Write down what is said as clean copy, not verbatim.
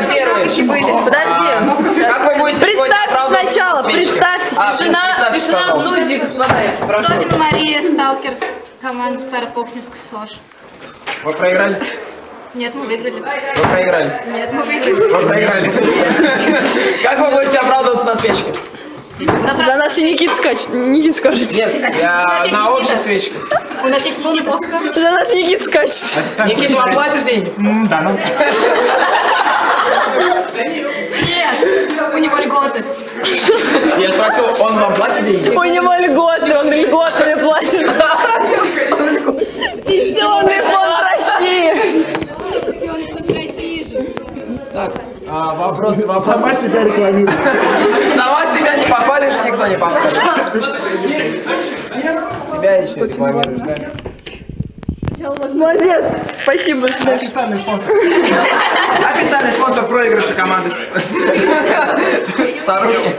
первый. Подожди. Как вы будете сегодня Представьте оправдывать сначала, свечки? представьте. Тишина в студии, господа. Прошу. Сотина Мария, сталкер команды Старопохнинск СОЖ. Вы проиграли? Нет, мы выиграли. Вы проиграли. Нет, мы выиграли. Вы проиграли. Как вы будете оправдываться на свечке? За нас и Никит скачет. Никит скажет. Нет, я на общей свечке. У нас есть Никита. За нас Никит скачет. Никита вам платит деньги? Да, ну. Нет, у него льготы. Я спросил, он вам платит деньги? У него льготы, он льготами платит. Пенсионный фонд России. Он под Россией же. Вопросы. Сама себя рекламирует. Сама себя не похвалишь, никто не похвалит. Себя еще рекламируешь, да? Молодец. Спасибо большое. Официальный спонсор. Официальный спонсор проигрыша команды Старухи.